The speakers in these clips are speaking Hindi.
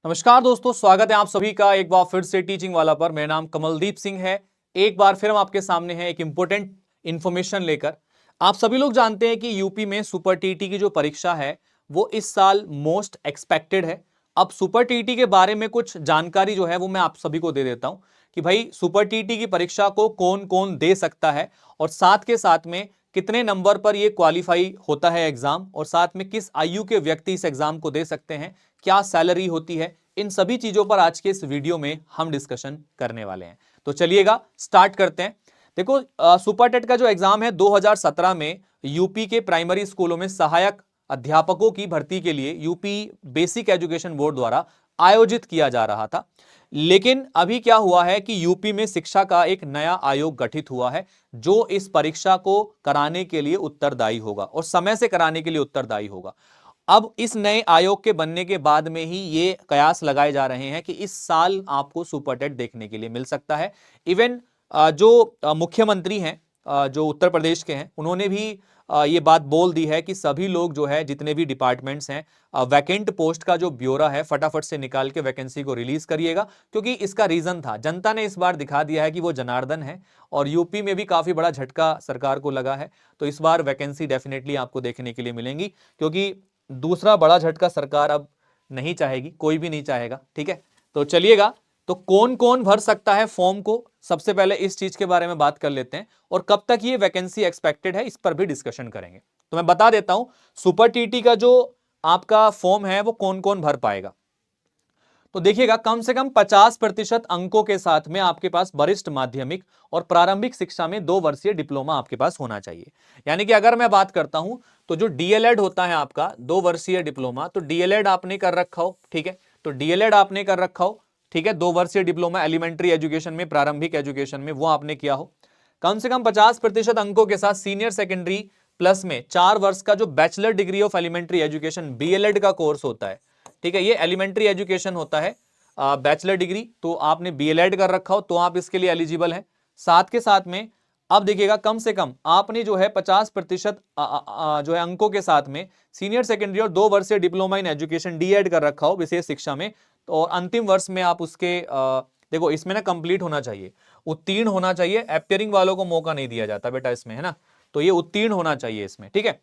नमस्कार दोस्तों, स्वागत है आप सभी का एक बार फिर से टीचिंग वाला पर। मेरा नाम कमलदीप सिंह है। एक बार फिर हम आपके सामने हैं एक इंपॉर्टेंट इंफॉर्मेशन लेकर। आप सभी लोग जानते हैं कि यूपी में सुपर टीटी की जो परीक्षा है वो इस साल मोस्ट एक्सपेक्टेड है। अब सुपर टीटी के बारे में कुछ जानकारी जो है वो मैं आप सभी को दे देता हूं कि भाई सुपर टीटी की परीक्षा को कौन कौन दे सकता है और साथ के साथ में कितने नंबर पर ये क्वालिफाई होता है एग्जाम, और साथ में किस आयु के व्यक्ति इस एग्जाम को दे सकते हैं, क्या सैलरी होती है। इन सभी चीजों पर आज के इस वीडियो में हम डिस्कशन करने वाले हैं। तो चलिएगा स्टार्ट करते हैं। देखो, सुपर टेट का जो एग्जाम है 2017 में यूपी के प्राइमरी स्कूलों में सहायक अध्यापकों की भर्ती के लिए यूपी बेसिक एजुकेशन बोर्ड द्वारा आयोजित किया जा रहा था। लेकिन अभी क्या हुआ है कि यूपी में शिक्षा का एक नया आयोग गठित हुआ है जो इस परीक्षा को कराने के लिए उत्तरदायी होगा और समय से कराने के लिए उत्तरदायी होगा। अब इस नए आयोग के बनने के बाद में ही ये कयास लगाए जा रहे हैं कि इस साल आपको सुपर टेट देखने के लिए मिल सकता है। इवन जो मुख्यमंत्री हैं जो उत्तर प्रदेश के हैं, उन्होंने भी ये बात बोल दी है कि सभी लोग जो है जितने भी डिपार्टमेंट्स हैं, वैकेंट पोस्ट का जो ब्यौरा है फटाफट से निकाल के वैकेंसी को रिलीज करिएगा। क्योंकि इसका रीजन था, जनता ने इस बार दिखा दिया है कि वो जनार्दन है और यूपी में भी काफी बड़ा झटका सरकार को लगा है। तो इस बार वैकेंसी डेफिनेटली आपको देखने के लिए मिलेंगी, क्योंकि दूसरा बड़ा झटका सरकार अब नहीं चाहेगी, कोई भी नहीं चाहेगा। ठीक है, तो चलिएगा, तो कौन कौन भर सकता है फॉर्म को, सबसे पहले इस चीज के बारे में बात कर लेते हैं और कब तक ये वैकेंसी एक्सपेक्टेड है इस पर भी डिस्कशन करेंगे। तो मैं बता देता हूं सुपर टीटी का जो आपका फॉर्म है वो कौन कौन भर पाएगा। तो देखिएगा, कम से कम 50% अंकों के साथ में आपके पास वरिष्ठ माध्यमिक और प्रारंभिक शिक्षा में 2 वर्षीय डिप्लोमा आपके पास होना चाहिए। यानी कि अगर मैं बात करता हूं तो जो डीएलएड होता है आपका 2 वर्षीय डिप्लोमा, तो डीएलएड आपने कर रखा हो। ठीक है, तो डीएलएड आपने कर रखा हो। ठीक है, 2 वर्षीय डिप्लोमा एलिमेंट्री एजुकेशन में, प्रारंभिक एजुकेशन में, वो आपने किया हो। कम से कम 50% अंकों के साथ सीनियर सेकेंडरी प्लस में 4 वर्ष का जो bachelor degree of elementary education BElEd का कोर्स होता है। ठीक है, ये एलिमेंट्री एजुकेशन होता है बैचलर डिग्री, तो आपने बीएलएड कर रखा हो तो आप इसके लिए एलिजिबल हैं। साथ के साथ में अब देखिएगा, कम से कम आपने जो है 50% जो है अंकों के साथ में सीनियर सेकेंडरी और 2 वर्षीय डिप्लोमा इन एजुकेशन डीएड कर रखा हो विशेष शिक्षा में। तो अंतिम वर्ष में आप उसके देखो इसमें ना कंप्लीट होना चाहिए, उत्तीर्ण होना चाहिए। अपियरिंग वालों को मौका नहीं दिया जाता बेटा इसमें, है ना। तो ये उत्तीर्ण होना चाहिए इसमें। ठीक है,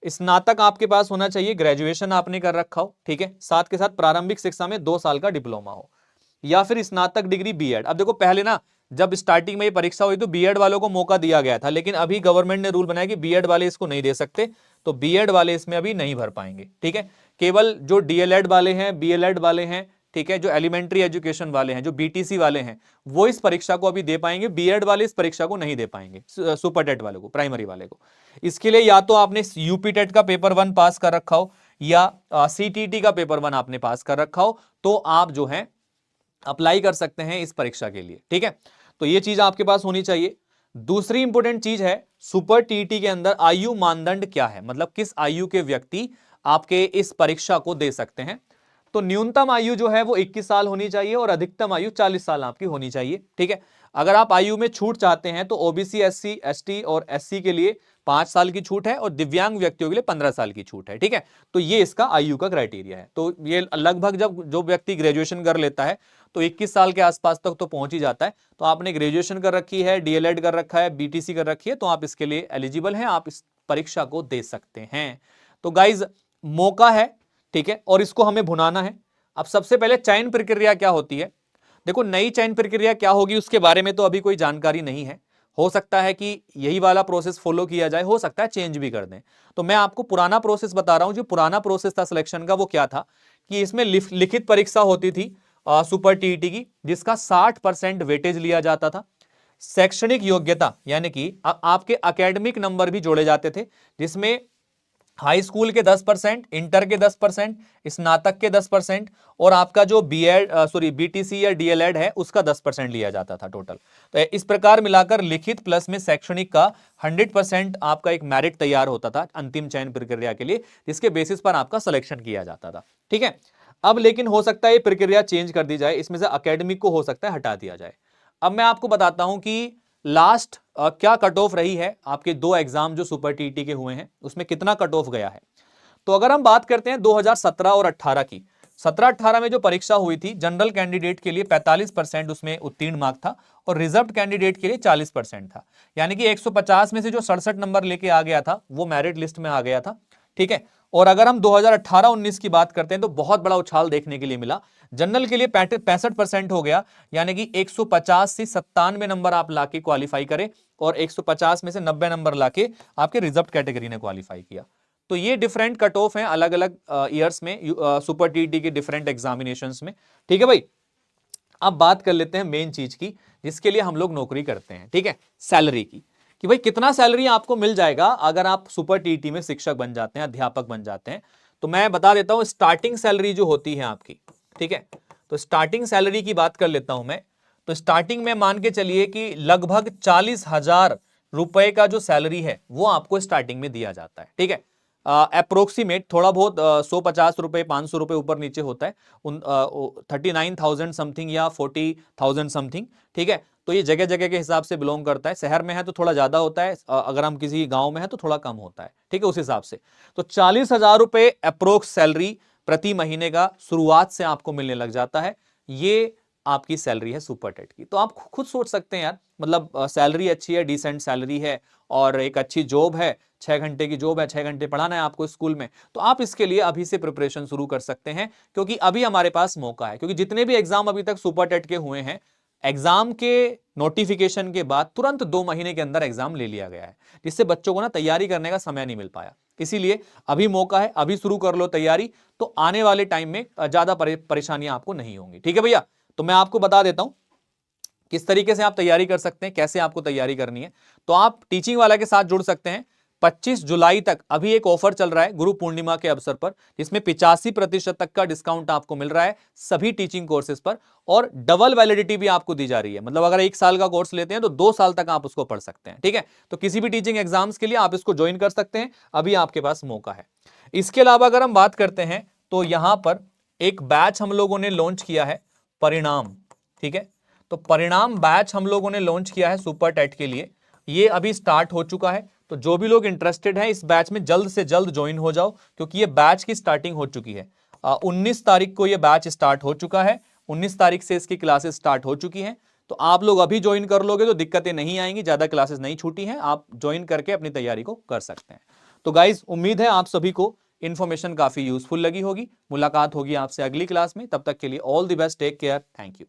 स्नातक आपके पास होना चाहिए, ग्रेजुएशन आपने कर रखा हो। ठीक है, साथ के साथ प्रारंभिक शिक्षा में 2 साल का डिप्लोमा हो या फिर स्नातक डिग्री बीएड। अब देखो, पहले ना जब स्टार्टिंग में ये परीक्षा हुई तो बीएड वालों को मौका दिया गया था, लेकिन अभी गवर्नमेंट ने रूल बनाया कि बीएड वाले इसको नहीं दे सकते, तो बीएड वाले इसमें अभी नहीं भर पाएंगे। ठीक है, केवल जो डीएलएड वाले हैं, बीएलएड वाले हैं, ठीक है, जो एलिमेंट्री एजुकेशन वाले हैं, जो बीटीसी वाले हैं, वो इस परीक्षा को अभी दे पाएंगे। बीएड वाले इस परीक्षा को नहीं दे पाएंगे, सुपर टेट वाले को, प्राइमरी वाले को। इसके लिए या तो आपने यूपी टेट का पेपर 1 पास कर रखा हो या सीटीटी का पेपर 1 आपने पास कर रखा हो, तो आप जो है अप्लाई कर सकते हैं इस परीक्षा के लिए। ठीक है, तो ये चीज आपके पास होनी चाहिए। दूसरी इंपॉर्टेंट चीज है, सुपर टीटी के अंदर आयु मानदंड क्या है, मतलब किस आयु के व्यक्ति आपके इस परीक्षा को दे सकते हैं। तो न्यूनतम आयु जो है वो 21 साल होनी चाहिए और अधिकतम आयु 40 साल आपकी होनी चाहिए। ठीक है, अगर आप आयु में छूट चाहते हैं तो ओबीसी, एससी, एसटी और एससी के लिए 5 साल की छूट है और दिव्यांग व्यक्तियों के लिए 15 साल की छूट है। ठीक है, तो ये इसका आयु का क्राइटेरिया है। तो ये लगभग जब जो व्यक्ति ग्रेजुएशन कर लेता है तो 21 साल के आसपास तक तो पहुंच ही जाता है। तो आपने ग्रेजुएशन कर रखी है, डीएलएड कर रखा है, बीटीसी कर रखी है, तो आप इसके लिए एलिजिबल हैं, आप इस परीक्षा को दे सकते हैं। तो गाइज, मौका है। ठीक है, और इसको हमें भुनाना है। अब सबसे पहले चयन प्रक्रिया क्या होती है। देखो, नई चयन प्रक्रिया क्या होगी उसके बारे में तो अभी कोई जानकारी नहीं है। हो सकता है कि यही वाला प्रोसेस फॉलो किया जाए, हो सकता है चेंज भी कर दें। तो मैं आपको पुराना प्रोसेस बता रहा हूं। जो पुराना प्रोसेस था सिलेक्शन का वो क्या था कि इसमें लिखित परीक्षा होती थी सुपर टीईटी की, जिसका 60% वेटेज लिया जाता था। शैक्षणिक योग्यता यानी कि आपके एकेडमिक नंबर भी जोड़े जाते थे, जिसमें हाई स्कूल के 10%, इंटर के 10%, स्नातक के 10% और आपका जो बीटीसी या डीएलएड है उसका 10% लिया जाता था टोटल। तो इस प्रकार मिलाकर लिखित प्लस में शैक्षणिक का 100% आपका एक मेरिट तैयार होता था अंतिम चयन प्रक्रिया के लिए, जिसके बेसिस पर आपका सिलेक्शन किया जाता था। ठीक है, अब लेकिन हो सकता है ये प्रक्रिया चेंज कर दी जाए, इसमें से एकेडमिक को हो सकता है हटा दिया जाए। अब मैं आपको बताता हूं कि लास्ट क्या कट ऑफ रही है आपके 2 एग्जाम जो सुपर टीटी के हुए हैं, उसमें कितना कट ऑफ गया है। तो अगर हम बात करते हैं 2017 और 18 की, 17-18 में जो परीक्षा हुई थी, जनरल कैंडिडेट के लिए 45% उसमें उत्तीर्ण मार्क था और रिजर्व कैंडिडेट के लिए 40% था। यानी कि 150 में से जो 67 नंबर लेके आ गया था वो मेरिट लिस्ट में आ गया था। ठीक है, और अगर हम 2018-19 की बात करते हैं तो बहुत बड़ा उछाल देखने के लिए मिला। जनरल के लिए 65% हो गया, यानी कि 150 से 97 नंबर आप लाके क्वालिफाई करें और 150 में से 90 नंबर लाके आपके रिजर्व कैटेगरी ने क्वालिफाई किया। तो ये डिफरेंट कट ऑफ हैं अलग अलग ईयर्स में, सुपर टीटी के डिफरेंट एग्जामिनेशंस में। ठीक है भाई, अब बात कर लेते हैं मेन चीज की जिसके लिए हम लोग नौकरी करते हैं। ठीक है, सैलरी की, कि भाई कितना सैलरी आपको मिल जाएगा अगर आप सुपर टीटी में शिक्षक बन जाते हैं, अध्यापक बन जाते हैं। तो मैं बता देता हूं स्टार्टिंग सैलरी जो होती है आपकी। ठीक है, तो स्टार्टिंग सैलरी की बात कर लेता हूं मैं। तो स्टार्टिंग में मान के चलिए कि लगभग 40,000 रुपए का जो सैलरी है वो आपको स्टार्टिंग में दिया जाता है। ठीक है, अप्रोक्सीमेट थोड़ा बहुत 150 रुपए 500 रुपए ऊपर नीचे होता है, 39,000 समथिंग या 40,000 समथिंग। ठीक है, तो ये जगह जगह के हिसाब से बिलोंग करता है, शहर में है तो थोड़ा ज्यादा होता है, अगर हम किसी गांव में है तो थोड़ा कम होता है। ठीक है, उस हिसाब से तो 40,000 रुपए अप्रोक्स सैलरी प्रति महीने का शुरुआत से आपको मिलने लग जाता है। ये आपकी सैलरी है सुपर टेट की। तो आप खुद सोच सकते हैं यार, मतलब सैलरी अच्छी है, डिसेंट सैलरी है और एक अच्छी जॉब है, 6 घंटे की जॉब है, 6 घंटे पढ़ाना है आपको स्कूल में, तो आप इसके लिए अभी से प्रिपरेशन शुरू कर सकते हैं क्योंकि अभी हमारे पास मौका है। क्योंकि जितने भी एग्जाम अभी तक सुपर टेट के हुए हैं, एग्जाम के नोटिफिकेशन के बाद तुरंत 2 महीने के अंदर एग्जाम ले लिया गया है, जिससे बच्चों को ना तैयारी करने का समय नहीं मिल पाया। इसीलिए अभी मौका है, अभी शुरू कर लो तैयारी, तो आने वाले टाइम में ज्यादा परेशानियां आपको नहीं होंगी। ठीक है भैया, तो मैं आपको बता देता हूं किस तरीके से आप तैयारी कर सकते हैं, कैसे आपको तैयारी करनी है। तो आप टीचिंग वाला के साथ जुड़ सकते हैं। 25 जुलाई तक अभी एक ऑफर चल रहा है गुरु पूर्णिमा के अवसर पर, जिसमें 85% तक का डिस्काउंट आपको मिल रहा है सभी टीचिंग कोर्सेज पर, और डबल वैलिडिटी भी आपको दी जा रही है। मतलब अगर 1 साल का कोर्स लेते हैं तो 2 साल तक आप उसको पढ़ सकते हैं। ठीक है, तो किसी भी टीचिंग एग्जाम्स के लिए आप इसको ज्वाइन कर सकते हैं, अभी आपके पास मौका है। इसके अलावा अगर हम बात करते हैं तो यहां पर एक बैच हम लोगों ने लॉन्च किया है, परिणाम। ठीक है, तो परिणाम बैच हम लोगों ने लॉन्च किया है सुपर टेट के लिए, ये अभी स्टार्ट हो चुका है। तो जो भी लोग इंटरेस्टेड हैं इस बैच में जल्द से जल्द ज्वाइन हो जाओ, क्योंकि ये बैच की स्टार्टिंग हो चुकी है। 19 तारीख को ये बैच स्टार्ट हो चुका है, 19 तारीख से इसकी क्लासेस स्टार्ट हो चुकी हैं। तो आप लोग अभी ज्वाइन कर लोगे तो दिक्कतें नहीं आएंगी, ज्यादा क्लासेस नहीं छूटी हैं, आप ज्वाइन करके अपनी तैयारी को कर सकते हैं। तो गाइज, उम्मीद है आप सभी को इन्फॉर्मेशन काफी यूजफुल लगी होगी। मुलाकात होगी आपसे अगली क्लास में, तब तक के लिए all the best, take care, thank you.